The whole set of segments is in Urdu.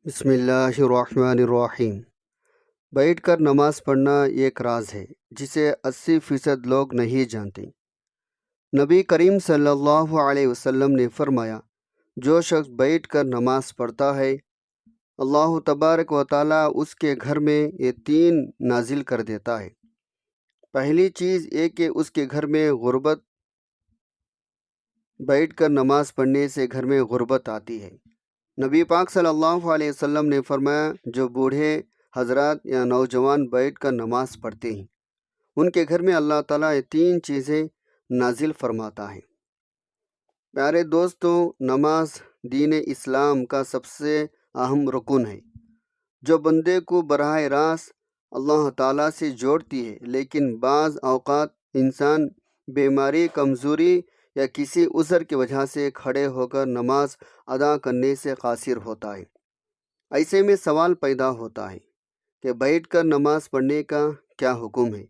بسم اللہ الرحمن الرحیم۔ بیٹھ کر نماز پڑھنا ایک راز ہے جسے 80% لوگ نہیں جانتے۔ نبی کریم صلی اللہ علیہ وسلم نے فرمایا، جو شخص بیٹھ کر نماز پڑھتا ہے اللہ تبارک و تعالیٰ اس کے گھر میں یہ 3 نازل کر دیتا ہے۔ پہلی چیز یہ کہ اس کے گھر میں غربت، بیٹھ کر نماز پڑھنے سے گھر میں غربت آتی ہے۔ نبی پاک صلی اللہ علیہ وسلم نے فرمایا، جو بوڑھے حضرات یا نوجوان بیٹھ کر نماز پڑھتے ہیں ان کے گھر میں اللہ تعالیٰ یہ 3 چیزیں نازل فرماتا ہے۔ پیارے دوستوں، نماز دین اسلام کا سب سے اہم رکن ہے جو بندے کو براہ راست اللہ تعالیٰ سے جوڑتی ہے، لیکن بعض اوقات انسان بیماری، کمزوری یا کسی عذر کی وجہ سے کھڑے ہو کر نماز ادا کرنے سے قاصر ہوتا ہے۔ ایسے میں سوال پیدا ہوتا ہے کہ بیٹھ کر نماز پڑھنے کا کیا حکم ہے؟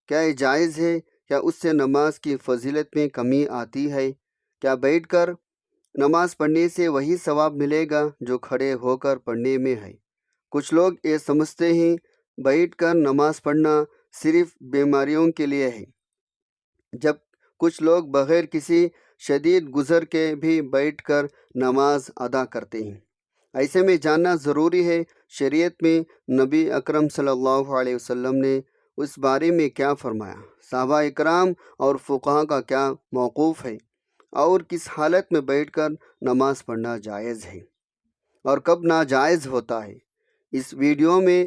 کیا یہ جائز ہے؟ کیا اس سے نماز کی فضیلت میں کمی آتی ہے؟ کیا بیٹھ کر نماز پڑھنے سے وہی ثواب ملے گا جو کھڑے ہو کر پڑھنے میں ہے؟ کچھ لوگ یہ سمجھتے ہیں بیٹھ کر نماز پڑھنا صرف بیماریوں کے لیے ہے، جب کچھ لوگ بغیر کسی شدید گزر کے بھی بیٹھ کر نماز ادا کرتے ہیں۔ ایسے میں جاننا ضروری ہے شریعت میں نبی اکرم صلی اللہ علیہ وسلم نے اس بارے میں کیا فرمایا، صحابہ اکرام اور فقہا کا کیا موقف ہے، اور کس حالت میں بیٹھ کر نماز پڑھنا جائز ہے اور کب ناجائز ہوتا ہے۔ اس ویڈیو میں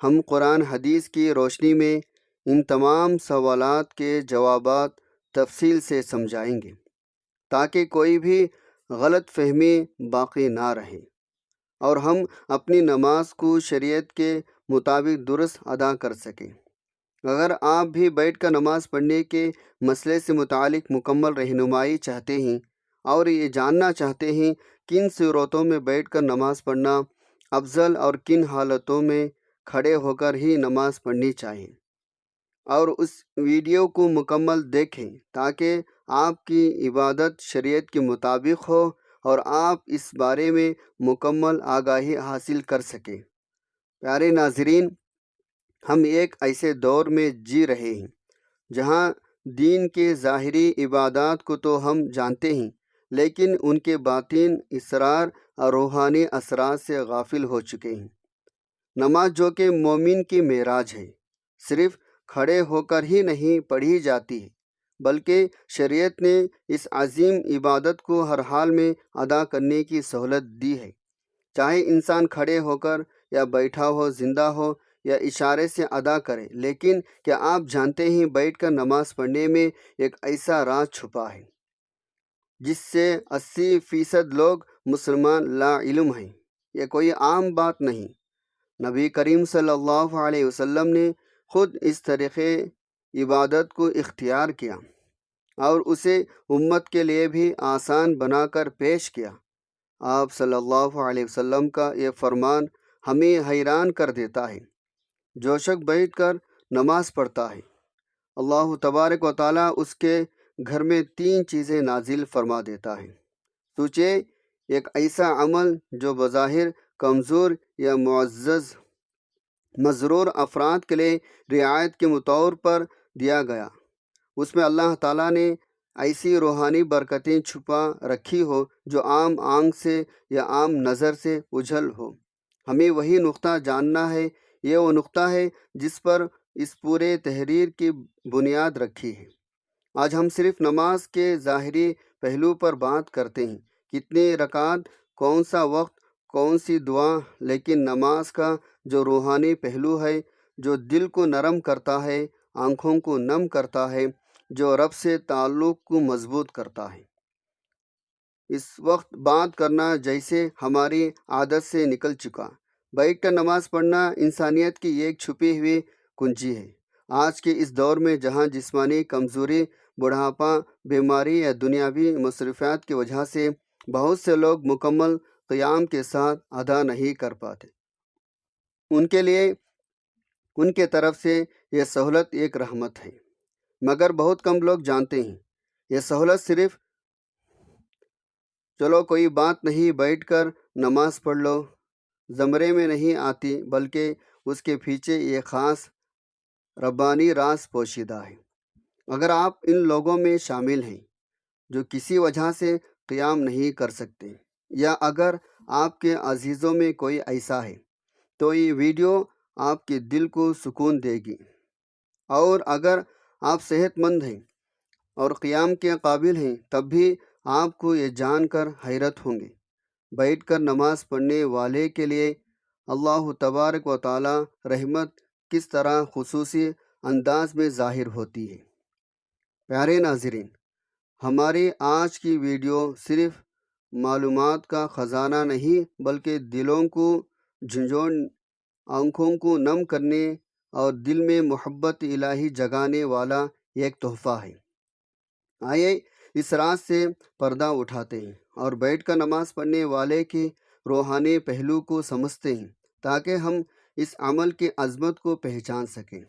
ہم قرآن حدیث کی روشنی میں ان تمام سوالات کے جوابات تفصیل سے سمجھائیں گے تاکہ کوئی بھی غلط فہمی باقی نہ رہے اور ہم اپنی نماز کو شریعت کے مطابق درست ادا کر سکیں۔ اگر آپ بھی بیٹھ کر نماز پڑھنے کے مسئلے سے متعلق مکمل رہنمائی چاہتے ہیں اور یہ جاننا چاہتے ہیں کن صورتوں میں بیٹھ کر نماز پڑھنا افضل اور کن حالتوں میں کھڑے ہو کر ہی نماز پڑھنی چاہیے، اور اس ویڈیو کو مکمل دیکھیں تاکہ آپ کی عبادت شریعت کے مطابق ہو اور آپ اس بارے میں مکمل آگاہی حاصل کر سکیں۔ پیارے ناظرین، ہم ایک ایسے دور میں جی رہے ہیں جہاں دین کے ظاہری عبادات کو تو ہم جانتے ہیں، لیکن ان کے باطن اسرار اور روحانی اثرات سے غافل ہو چکے ہیں۔ نماز جو کہ مومن کی معراج ہے، صرف کھڑے ہو کر ہی نہیں پڑھی جاتی ہے، بلکہ شریعت نے اس عظیم عبادت کو ہر حال میں ادا کرنے کی سہولت دی ہے، چاہے انسان کھڑے ہو کر یا بیٹھا ہو، زندہ ہو یا اشارے سے ادا کرے۔ لیکن کیا آپ جانتے ہیں بیٹھ کر نماز پڑھنے میں ایک ایسا راز چھپا ہے جس سے 80% لوگ مسلمان لا علم ہیں؟ یہ کوئی عام بات نہیں۔ نبی کریم صلی اللہ علیہ وسلم نے خود اس طریقے عبادت کو اختیار کیا اور اسے امت کے لیے بھی آسان بنا کر پیش کیا۔ آپ صلی اللہ علیہ وسلم کا یہ فرمان ہمیں حیران کر دیتا ہے۔ جو شخص بیٹھ کر نماز پڑھتا ہے اللہ تبارک و تعالیٰ اس کے گھر میں 3 چیزیں نازل فرما دیتا ہے۔ سوچے، ایک ایسا عمل جو بظاہر کمزور یا معزز مضرور افراد کے لیے رعایت کے طور پر دیا گیا، اس میں اللہ تعالیٰ نے ایسی روحانی برکتیں چھپا رکھی ہو جو عام آنکھ سے یا عام نظر سے اوجھل ہو۔ ہمیں وہی نقطہ جاننا ہے، یہ وہ نقطہ ہے جس پر اس پورے تحریر کی بنیاد رکھی ہے۔ آج ہم صرف نماز کے ظاہری پہلو پر بات کرتے ہیں، کتنی رکعت، کون سا وقت، کون سی دعا، لیکن نماز کا جو روحانی پہلو ہے، جو دل کو نرم کرتا ہے، آنکھوں کو نم کرتا ہے، جو رب سے تعلق کو مضبوط کرتا ہے، اس وقت بات کرنا جیسے ہماری عادت سے نکل چکا۔ بیٹھ کر نماز پڑھنا انسانیت کی ایک چھپی ہوئی کنجی ہے۔ آج کے اس دور میں جہاں جسمانی کمزوری، بڑھاپا، بیماری یا دنیاوی مصروفیات کی وجہ سے بہت سے لوگ مکمل قیام کے ساتھ ادا نہیں کر پاتے، ان کے لیے ان کے طرف سے یہ سہولت ایک رحمت ہے، مگر بہت کم لوگ جانتے ہیں یہ سہولت صرف چلو کوئی بات نہیں بیٹھ کر نماز پڑھ لو زمرے میں نہیں آتی، بلکہ اس کے پیچھے ایک خاص ربانی راز پوشیدہ ہے۔ اگر آپ ان لوگوں میں شامل ہیں جو کسی وجہ سے قیام نہیں کر سکتے، یا اگر آپ کے عزیزوں میں کوئی ایسا ہے، تو یہ ویڈیو آپ کے دل کو سکون دے گی۔ اور اگر آپ صحت مند ہیں اور قیام کے قابل ہیں، تب بھی آپ کو یہ جان کر حیرت ہوں گے بیٹھ کر نماز پڑھنے والے کے لیے اللہ تبارک و تعالی رحمت کس طرح خصوصی انداز میں ظاہر ہوتی ہے۔ پیارے ناظرین، ہماری آج کی ویڈیو صرف معلومات کا خزانہ نہیں، بلکہ دلوں کو جھنجھوڑ، آنکھوں کو نم کرنے اور دل میں محبت الہی جگانے والا ایک تحفہ ہے۔ آئیے اس راز سے پردہ اٹھاتے ہیں اور بیٹھ کر نماز پڑھنے والے کے روحانی پہلو کو سمجھتے ہیں، تاکہ ہم اس عمل کی عظمت کو پہچان سکیں،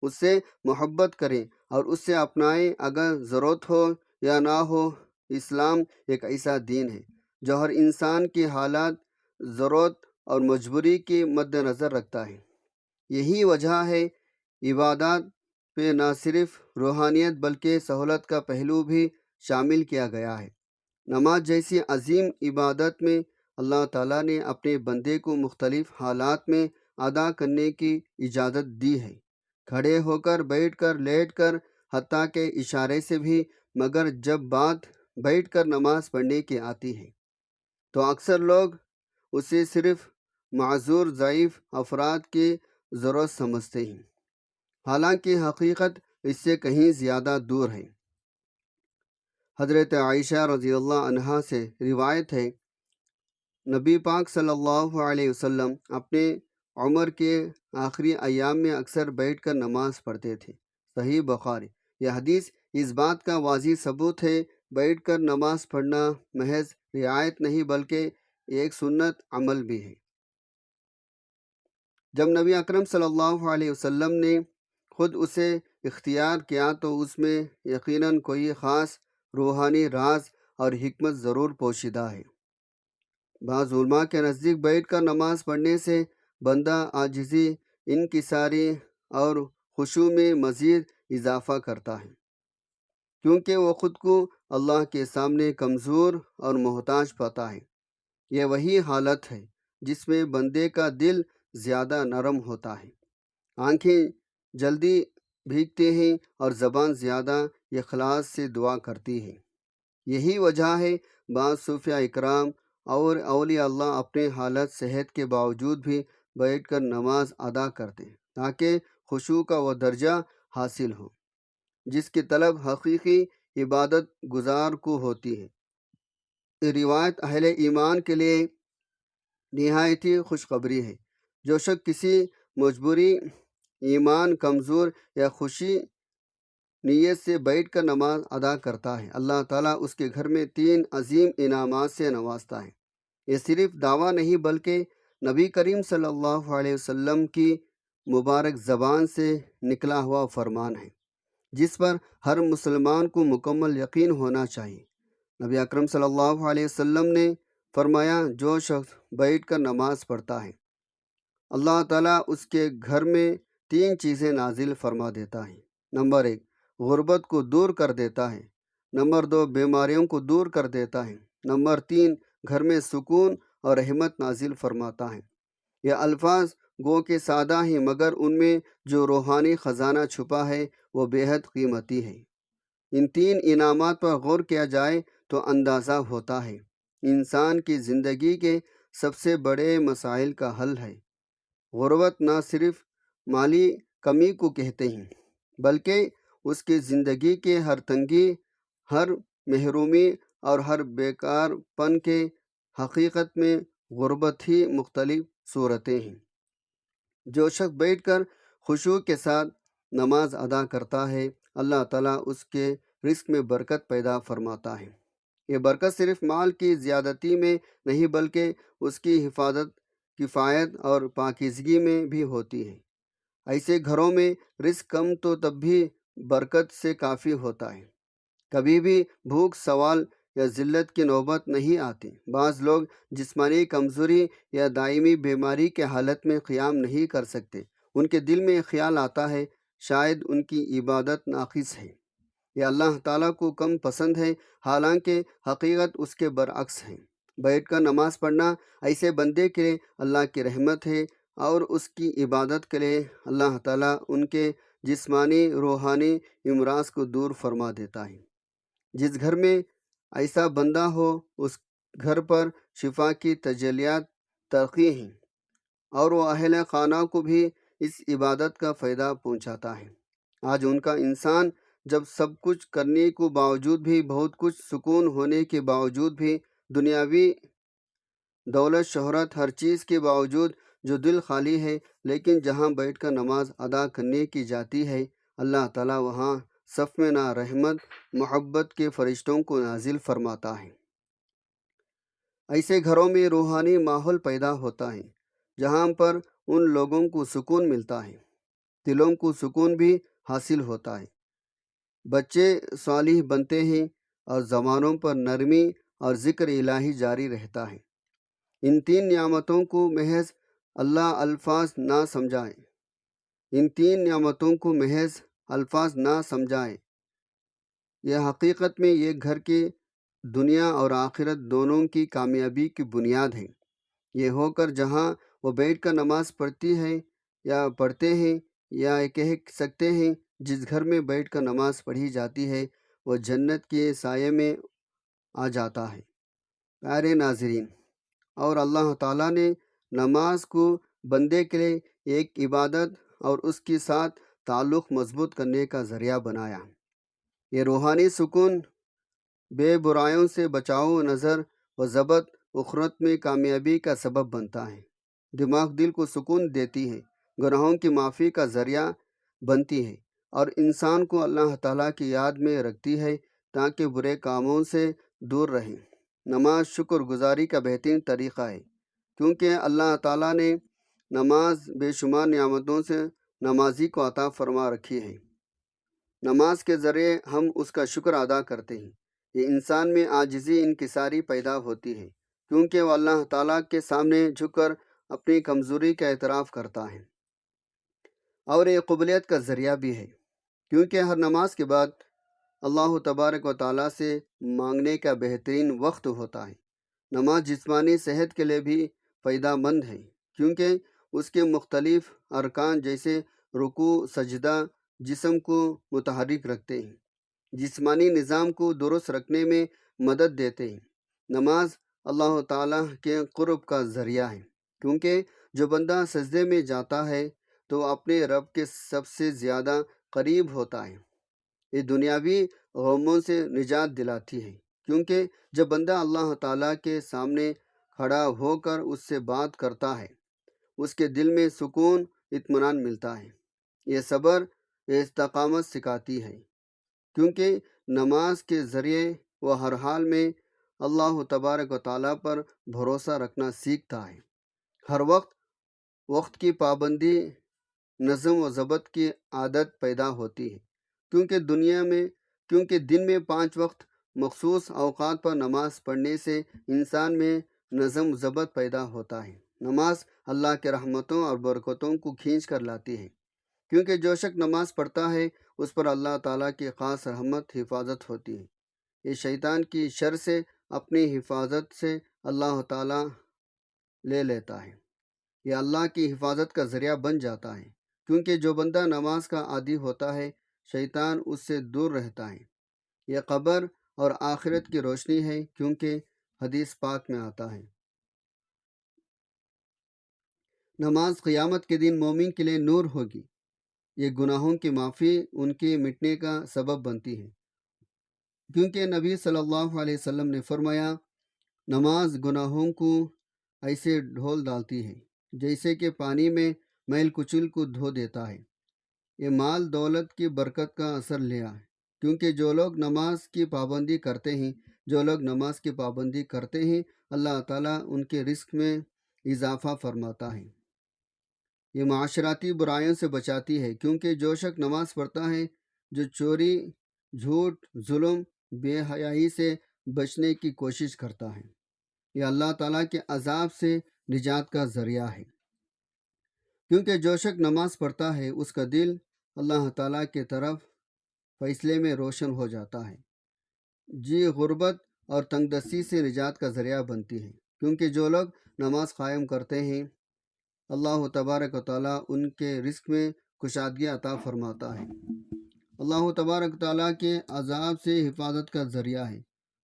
اس سے محبت کریں اور اس سے اپنائیں۔ اگر ضرورت ہو یا نہ ہو، اسلام ایک ایسا دین ہے جو ہر انسان کی حالات، ضرورت اور مجبوری کے مد نظر رکھتا ہے۔ یہی وجہ ہے عبادات پہ نہ صرف روحانیت بلکہ سہولت کا پہلو بھی شامل کیا گیا ہے۔ نماز جیسی عظیم عبادت میں اللہ تعالیٰ نے اپنے بندے کو مختلف حالات میں ادا کرنے کی اجازت دی ہے، کھڑے ہو کر، بیٹھ کر، لیٹ کر، حتیٰ کہ اشارے سے بھی۔ مگر جب بات بیٹھ کر نماز پڑھنے کی آتی ہے تو اکثر لوگ اسے صرف معذور ضعیف افراد کی ضرورت سمجھتے ہیں، حالانکہ حقیقت اس سے کہیں زیادہ دور ہے۔ حضرت عائشہ رضی اللہ عنہا سے روایت ہے، نبی پاک صلی اللہ علیہ وسلم اپنے عمر کے آخری ایام میں اکثر بیٹھ کر نماز پڑھتے تھے۔ صحیح بخاری۔ یہ حدیث اس بات کا واضح ثبوت ہے، بیٹھ کر نماز پڑھنا محض رعایت نہیں بلکہ ایک سنت عمل بھی ہے۔ جب نبی اکرم صلی اللہ علیہ وسلم نے خود اسے اختیار کیا تو اس میں یقیناً کوئی خاص روحانی راز اور حکمت ضرور پوشیدہ ہے۔ بعض علماء کے نزدیک بیٹھ کر نماز پڑھنے سے بندہ عاجزی، انکساری اور خشوع میں مزید اضافہ کرتا ہے، کیونکہ وہ خود کو اللہ کے سامنے کمزور اور محتاج پاتا ہے۔ یہ وہی حالت ہے جس میں بندے کا دل زیادہ نرم ہوتا ہے، آنکھیں جلدی بھیگتے ہیں اور زبان زیادہ اخلاص سے دعا کرتی ہے۔ یہی وجہ ہے بعض صوفیاء اکرام اور اولیاء اللہ اپنے حالت صحت کے باوجود بھی بیٹھ کر نماز ادا کرتے ہیں، تاکہ خشوع کا وہ درجہ حاصل ہو جس کی طلب حقیقی عبادت گزار کو ہوتی ہے۔ یہ روایت اہل ایمان کے لیے نہایت ہی خوشخبری ہے۔ جو شخص کسی مجبوری، ایمان کمزور یا خوشی نیت سے بیٹھ کر نماز ادا کرتا ہے، اللہ تعالیٰ اس کے گھر میں 3 عظیم انعامات سے نوازتا ہے۔ یہ صرف دعویٰ نہیں بلکہ نبی کریم صلی اللہ علیہ وسلم کی مبارک زبان سے نکلا ہوا فرمان ہے، جس پر ہر مسلمان کو مکمل یقین ہونا چاہیے۔ نبی اکرم صلی اللہ علیہ وسلم نے فرمایا، جو شخص بیٹھ کر نماز پڑھتا ہے، اللہ تعالیٰ اس کے گھر میں 3 چیزیں نازل فرما دیتا ہے۔ نمبر 1، غربت کو دور کر دیتا ہے۔ نمبر 2، بیماریوں کو دور کر دیتا ہے۔ نمبر 3، گھر میں سکون اور رحمت نازل فرماتا ہے۔ یہ الفاظ گو کہ سادہ ہیں، مگر ان میں جو روحانی خزانہ چھپا ہے وہ بے حد قیمتی ہے۔ ان 3 انعامات پر غور کیا جائے تو اندازہ ہوتا ہے انسان کی زندگی کے سب سے بڑے مسائل کا حل ہے۔ غربت نہ صرف مالی کمی کو کہتے ہیں، بلکہ اس کی زندگی کے ہر تنگی، ہر محرومی اور ہر بیکار پن کے حقیقت میں غربت ہی مختلف صورتیں ہیں۔ جو شخص بیٹھ کر خشوع کے ساتھ نماز ادا کرتا ہے، اللہ تعالیٰ اس کے رزق میں برکت پیدا فرماتا ہے۔ یہ برکت صرف مال کی زیادتی میں نہیں بلکہ اس کی حفاظت، کفایت اور پاکیزگی میں بھی ہوتی ہے۔ ایسے گھروں میں رزق کم تو تب بھی برکت سے کافی ہوتا ہے۔ کبھی بھی بھوک سوال یا ذلت کی نوبت نہیں آتی۔ بعض لوگ جسمانی کمزوری یا دائمی بیماری کے حالت میں قیام نہیں کر سکتے۔ ان کے دل میں خیال آتا ہے شاید ان کی عبادت ناقص ہے یا اللہ تعالیٰ کو کم پسند ہے، حالانکہ حقیقت اس کے برعکس ہے۔ بیٹھ کر نماز پڑھنا ایسے بندے کے لیے اللہ کی رحمت ہے اور اس کی عبادت کے لیے اللہ تعالیٰ ان کے جسمانی روحانی امراض کو دور فرما دیتا ہے۔ جس گھر میں ایسا بندہ ہو اس گھر پر شفا کی تجلیات ترقی ہیں اور وہ اہل خانہ کو بھی اس عبادت کا فائدہ پہنچاتا ہے۔ آج ان کا انسان جب سب کچھ کرنے کے باوجود بھی، بہت کچھ سکون ہونے کے باوجود بھی، دنیاوی دولت شہرت ہر چیز کے باوجود جو دل خالی ہے، لیکن جہاں بیٹھ کر نماز ادا کرنے کی جاتی ہے اللہ تعالیٰ وہاں صف میں نہ رحمت محبت کے فرشتوں کو نازل فرماتا ہے۔ ایسے گھروں میں روحانی ماحول پیدا ہوتا ہے جہاں پر ان لوگوں کو سکون ملتا ہے، دلوں کو سکون بھی حاصل ہوتا ہے، بچے صالح بنتے ہیں اور زبانوں پر نرمی اور ذکر الہی جاری رہتا ہے۔ ان تین نعمتوں کو محض اللہ الفاظ نہ سمجھائے، یہ حقیقت میں یہ گھر کے دنیا اور آخرت دونوں کی کامیابی کی بنیاد ہے۔ یہ ہو کر جہاں وہ بیٹھ کر نماز پڑھتی ہے یا پڑھتے ہیں، یا کہہ سکتے ہیں جس گھر میں بیٹھ کر نماز پڑھی جاتی ہے وہ جنت کے سائے میں آ جاتا ہے۔ پیارے ناظرین، اور اللہ تعالیٰ نے نماز کو بندے کے لیے ایک عبادت اور اس کے ساتھ تعلق مضبوط کرنے کا ذریعہ بنایا۔ یہ روحانی سکون، بے برائیوں سے بچاؤ نظر و ضبط اخرت میں کامیابی کا سبب بنتا ہے۔ دماغ دل کو سکون دیتی ہے، گناہوں کی معافی کا ذریعہ بنتی ہے اور انسان کو اللہ تعالیٰ کی یاد میں رکھتی ہے تاکہ برے کاموں سے دور رہیں۔ نماز شکر گزاری کا بہترین طریقہ ہے، کیونکہ اللہ تعالیٰ نے نماز بے شمار نعمتوں سے نمازی کو عطا فرما رکھی ہے۔ نماز کے ذریعے ہم اس کا شکر ادا کرتے ہیں۔ یہ انسان میں عاجزی انکساری پیدا ہوتی ہے، کیونکہ وہ اللہ تعالیٰ کے سامنے جھک کر اپنی کمزوری کا اعتراف کرتا ہے، اور یہ قبولیت کا ذریعہ بھی ہے، کیونکہ ہر نماز کے بعد اللہ تبارک و تعالیٰ سے مانگنے کا بہترین وقت ہوتا ہے۔ نماز جسمانی صحت کے لیے بھی فائدہ مند ہے، کیونکہ اس کے مختلف ارکان جیسے رکوع سجدہ جسم کو متحرک رکھتے ہیں، جسمانی نظام کو درست رکھنے میں مدد دیتے ہیں۔ نماز اللہ تعالیٰ کے قرب کا ذریعہ ہے، کیونکہ جو بندہ سجدے میں جاتا ہے تو اپنے رب کے سب سے زیادہ قریب ہوتا ہے۔ یہ دنیاوی غموں سے نجات دلاتی ہے، کیونکہ جب بندہ اللہ تعالیٰ کے سامنے کھڑا ہو کر اس سے بات کرتا ہے اس کے دل میں سکون اطمینان ملتا ہے۔ یہ صبر استقامت سکھاتی ہے، کیونکہ نماز کے ذریعے وہ ہر حال میں اللہ تبارک و تعالیٰ پر بھروسہ رکھنا سیکھتا ہے۔ ہر وقت کی پابندی، نظم و ضبط کی عادت پیدا ہوتی ہے، کیونکہ دن میں 5 وقت مخصوص اوقات پر نماز پڑھنے سے انسان میں نظم و ضبط پیدا ہوتا ہے۔ نماز اللہ کے رحمتوں اور برکتوں کو کھینچ کر لاتی ہے، کیونکہ جو شخص نماز پڑھتا ہے اس پر اللہ تعالیٰ کی خاص رحمت حفاظت ہوتی ہے۔ یہ شیطان کی شر سے اپنی حفاظت سے اللہ تعالیٰ لے لیتا ہے، یہ اللہ کی حفاظت کا ذریعہ بن جاتا ہے، کیونکہ جو بندہ نماز کا عادی ہوتا ہے شیطان اس سے دور رہتا ہے۔ یہ قبر اور آخرت کی روشنی ہے، کیونکہ حدیث پاک میں آتا ہے نماز قیامت کے دن مومن کے لیے نور ہوگی، یہ گناہوں کی معافی ان کے مٹنے کا سبب بنتی ہے، کیونکہ نبی صلی اللہ علیہ وسلم نے فرمایا نماز گناہوں کو ایسے ڈھول ڈالتی ہے جیسے کہ پانی میں میل کچل کو دھو دیتا ہے۔ یہ مال دولت کی برکت کا اثر لیا ہے، کیونکہ جو لوگ نماز کی پابندی کرتے ہیں اللہ تعالیٰ ان کے رزق میں اضافہ فرماتا ہے۔ یہ معاشرتی برائیوں سے بچاتی ہے، کیونکہ جو شخص نماز پڑھتا ہے جو چوری، جھوٹ، ظلم، بے حیائی سے بچنے کی کوشش کرتا ہے۔ یہ اللہ تعالیٰ کے عذاب سے نجات کا ذریعہ ہے، کیونکہ جو شخص نماز پڑھتا ہے اس کا دل اللہ تعالیٰ کی طرف فیصلے میں روشن ہو جاتا ہے۔ جی غربت اور تنگ دستی سے نجات کا ذریعہ بنتی ہے، کیونکہ جو لوگ نماز قائم کرتے ہیں اللہ تبارک و تعالیٰ ان کے رزق میں کشادگی عطا فرماتا ہے۔ اللہ تبارک و تعالیٰ کے عذاب سے حفاظت کا ذریعہ ہے،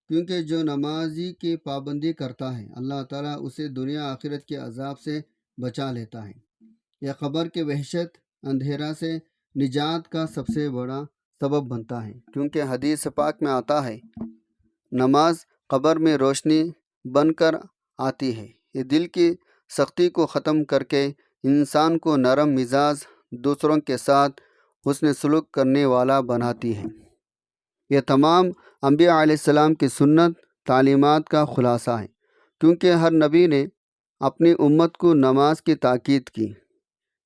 کیونکہ جو نمازی کی پابندی کرتا ہے اللہ تعالیٰ اسے دنیا آخرت کے عذاب سے بچا لیتا ہے۔ یہ قبر کے وحشت اندھیرا سے نجات کا سب سے بڑا سبب بنتا ہے، کیونکہ حدیث پاک میں آتا ہے نماز قبر میں روشنی بن کر آتی ہے۔ یہ دل کی سختی کو ختم کر کے انسان کو نرم مزاج، دوسروں کے ساتھ حسن سلوک کرنے والا بناتی ہے۔ یہ تمام انبیاء علیہ السلام کی سنت تعلیمات کا خلاصہ ہے، کیونکہ ہر نبی نے اپنی امت کو نماز کی تاکید کی۔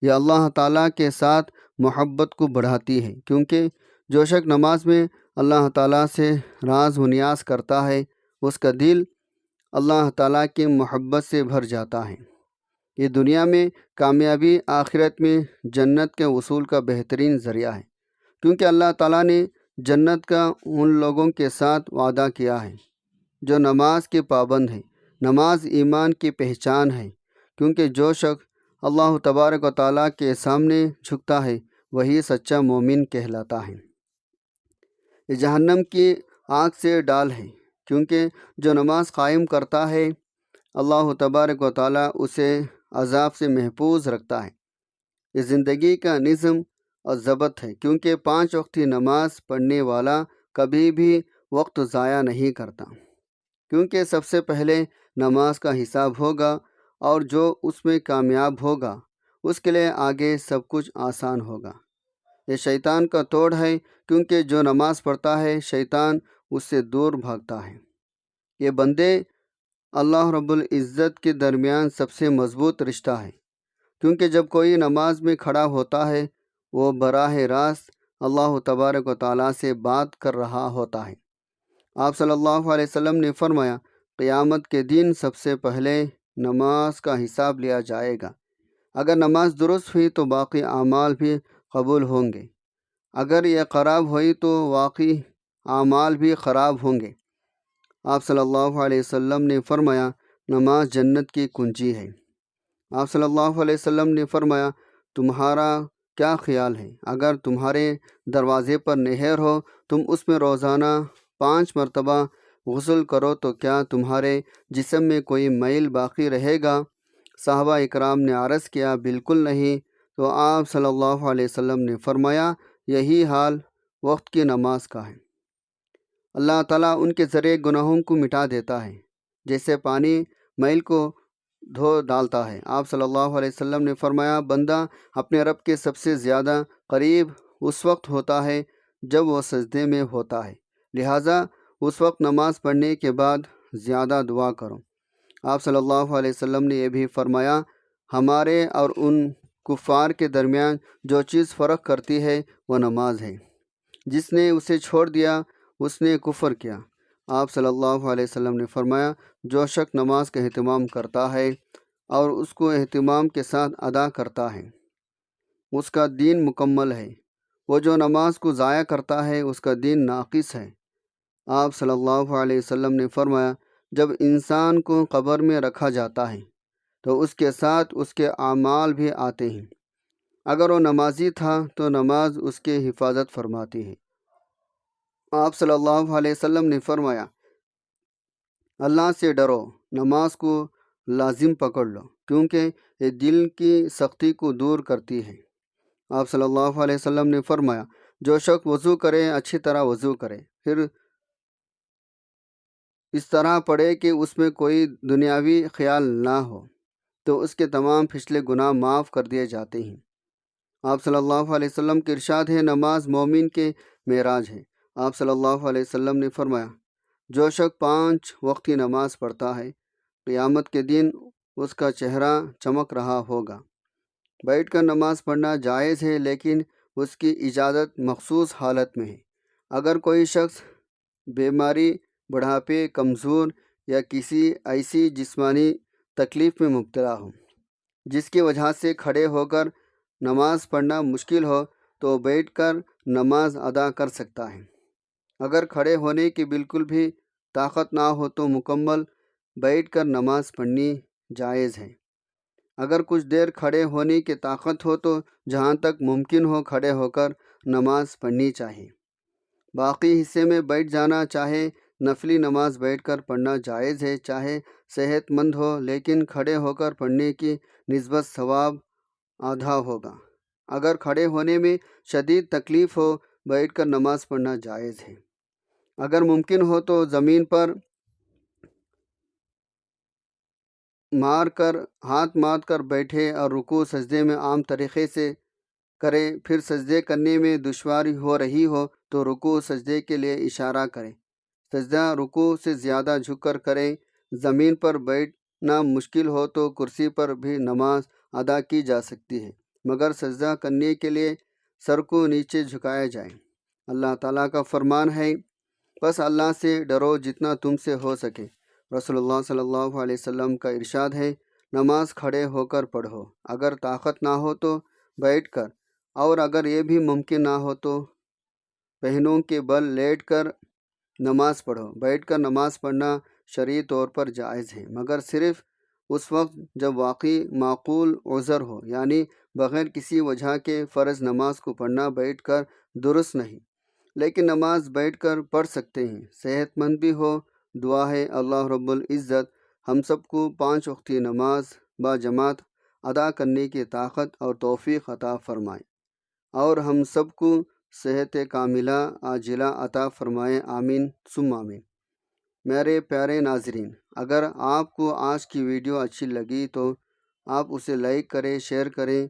یہ اللہ تعالیٰ کے ساتھ محبت کو بڑھاتی ہے، کیونکہ جو شخص نماز میں اللہ تعالیٰ سے راز و نیاز کرتا ہے اس کا دل اللہ تعالیٰ کی محبت سے بھر جاتا ہے۔ یہ دنیا میں کامیابی، آخرت میں جنت کے وصول کا بہترین ذریعہ ہے، کیونکہ اللہ تعالیٰ نے جنت کا ان لوگوں کے ساتھ وعدہ کیا ہے جو نماز کے پابند ہیں۔ نماز ایمان کی پہچان ہے، کیونکہ جو شخص اللہ تبارک و تعالیٰ کے سامنے جھکتا ہے وہی سچا مومن کہلاتا ہے۔ یہ جہنم کی آگ سے ڈال ہے، کیونکہ جو نماز قائم کرتا ہے اللہ تبارک و تعالیٰ اسے عذاب سے محفوظ رکھتا ہے۔ یہ زندگی کا نظم اور ضبط ہے، کیونکہ 5 وقتی نماز پڑھنے والا کبھی بھی وقت ضائع نہیں کرتا، کیونکہ سب سے پہلے نماز کا حساب ہوگا اور جو اس میں کامیاب ہوگا اس کے لیے آگے سب کچھ آسان ہوگا۔ یہ شیطان کا توڑ ہے، کیونکہ جو نماز پڑھتا ہے شیطان اس سے دور بھاگتا ہے۔ یہ بندے اللہ رب العزت کے درمیان سب سے مضبوط رشتہ ہے، کیونکہ جب کوئی نماز میں کھڑا ہوتا ہے وہ براہ راست اللہ تبارک و تعالیٰ سے بات کر رہا ہوتا ہے۔ آپ صلی اللہ علیہ وسلم نے فرمایا قیامت کے دن سب سے پہلے نماز کا حساب لیا جائے گا۔ اگر نماز درست ہوئی تو باقی اعمال بھی قبول ہوں گے، اگر یہ خراب ہوئی تو باقی اعمال بھی خراب ہوں گے۔ آپ صلی اللہ علیہ وسلم نے فرمایا نماز جنت کی کنجی ہے۔ آپ صلی اللہ علیہ وسلم نے فرمایا تمہارا کیا خیال ہے اگر تمہارے دروازے پر نہر ہو تم اس میں روزانہ 5 مرتبہ غسل کرو تو کیا تمہارے جسم میں کوئی میل باقی رہے گا؟ صحابہ اکرام نے عرض کیا بالکل نہیں۔ تو آپ صلی اللہ علیہ وسلم نے فرمایا یہی حال وقت کی نماز کا ہے۔ اللہ تعالیٰ ان کے ذریعے گناہوں کو مٹا دیتا ہے جیسے پانی میل کو دھو ڈالتا ہے۔ آپ صلی اللہ علیہ وسلم نے فرمایا بندہ اپنے رب کے سب سے زیادہ قریب اس وقت ہوتا ہے جب وہ سجدے میں ہوتا ہے، لہٰذا اس وقت نماز پڑھنے کے بعد زیادہ دعا کرو۔ آپ صلی اللہ علیہ وسلم نے یہ بھی فرمایا ہمارے اور ان کفار کے درمیان جو چیز فرق کرتی ہے وہ نماز ہے، جس نے اسے چھوڑ دیا اس نے کفر کیا۔ آپ صلی اللہ علیہ وسلم نے فرمایا جو شخص نماز کا اہتمام کرتا ہے اور اس کو اہتمام کے ساتھ ادا کرتا ہے اس کا دین مکمل ہے، وہ جو نماز کو ضائع کرتا ہے اس کا دین ناقص ہے۔ آپ صلی اللہ علیہ وسلم نے فرمایا جب انسان کو قبر میں رکھا جاتا ہے تو اس کے ساتھ اس کے اعمال بھی آتے ہیں، اگر وہ نمازی تھا تو نماز اس کی حفاظت فرماتی ہے۔ آپ صلی اللہ علیہ وسلم نے فرمایا اللہ سے ڈرو، نماز کو لازم پکڑ لو، کیونکہ یہ دل کی سختی کو دور کرتی ہے۔ آپ صلی اللہ علیہ وسلم نے فرمایا جو شخص وضو کرے اچھی طرح وضو کرے، پھر اس طرح پڑھے کہ اس میں کوئی دنیاوی خیال نہ ہو تو اس کے تمام پچھلے گناہ معاف کر دیے جاتے ہیں۔ آپ صلی اللہ علیہ وسلم کے ارشاد ہے نماز مومن کے معراج ہے۔ آپ صلی اللہ علیہ وسلم نے فرمایا جو شخص 5 وقتی نماز پڑھتا ہے قیامت کے دن اس کا چہرہ چمک رہا ہوگا۔ بیٹھ کر نماز پڑھنا جائز ہے لیکن اس کی اجازت مخصوص حالت میں ہے۔ اگر کوئی شخص بیماری بڑھاپے، کمزور یا کسی ایسی جسمانی تکلیف میں مبتلا ہو جس کی وجہ سے کھڑے ہو کر نماز پڑھنا مشکل ہو تو بیٹھ کر نماز ادا کر سکتا ہے۔ اگر کھڑے ہونے کی بالکل بھی طاقت نہ ہو تو مکمل بیٹھ کر نماز پڑھنی جائز ہے۔ اگر کچھ دیر کھڑے ہونے کی طاقت ہو تو جہاں تک ممکن ہو کھڑے ہو کر نماز پڑھنی چاہیے۔ باقی حصے میں بیٹھ جانا، چاہے نفلی نماز بیٹھ کر پڑھنا جائز ہے، چاہے صحت مند ہو، لیکن کھڑے ہو کر پڑھنے کی نسبت ثواب آدھا ہوگا۔ اگر کھڑے ہونے میں شدید تکلیف ہو بیٹھ کر نماز پڑھنا جائز ہے۔ اگر ممکن ہو تو زمین پر ہاتھ مار کر بیٹھے اور رکوع سجدے میں عام طریقے سے کرے۔ پھر سجدے کرنے میں دشواری ہو رہی ہو تو رکوع سجدے کے لیے اشارہ کریں۔ سجدہ رکوع سے زیادہ جھک کر کریں۔ زمین پر بیٹھنا مشکل ہو تو کرسی پر بھی نماز ادا کی جا سکتی ہے، مگر سجدہ کرنے کے لیے سر کو نیچے جھکایا جائے۔ اللہ تعالیٰ کا فرمان ہے، بس اللہ سے ڈرو جتنا تم سے ہو سکے۔ رسول اللہ صلی اللہ علیہ وسلم کا ارشاد ہے، نماز کھڑے ہو کر پڑھو، اگر طاقت نہ ہو تو بیٹھ کر، اور اگر یہ بھی ممکن نہ ہو تو پہنوں کے بل لیٹ کر نماز پڑھو۔ بیٹھ کر نماز پڑھنا شرعی طور پر جائز ہے، مگر صرف اس وقت جب واقعی معقول عذر ہو، یعنی بغیر کسی وجہ کے فرض نماز کو پڑھنا بیٹھ کر درست نہیں، لیکن نماز بیٹھ کر پڑھ سکتے ہیں۔ صحت مند بھی ہو۔ دعا ہے اللہ رب العزت ہم سب کو 5 وقتی نماز با جماعت ادا کرنے کی طاقت اور توفیق عطا فرمائے، اور ہم سب کو صحت کاملہ عاجلہ عطا فرمائے، آمین ثم آمین۔ میرے پیارے ناظرین، اگر آپ کو آج کی ویڈیو اچھی لگی تو آپ اسے لائک کریں، شیئر کریں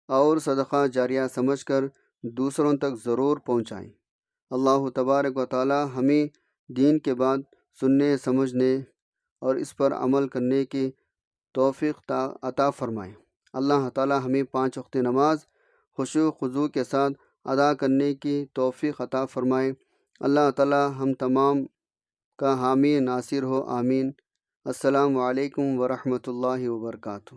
اور صدقہ جاریہ سمجھ کر دوسروں تک ضرور پہنچائیں۔ اللہ تبارک و تعالی ہمیں دین کے بعد سننے، سمجھنے اور اس پر عمل کرنے کی توفیق عطا فرمائے۔ اللہ تعالی ہمیں 5 وقت نماز خشوع و خضوع کے ساتھ ادا کرنے کی توفیق عطا فرمائے۔ اللہ تعالی ہم تمام کا حامی ناصر ہو، آمین۔ السلام علیکم ورحمۃ اللہ وبرکاتہ۔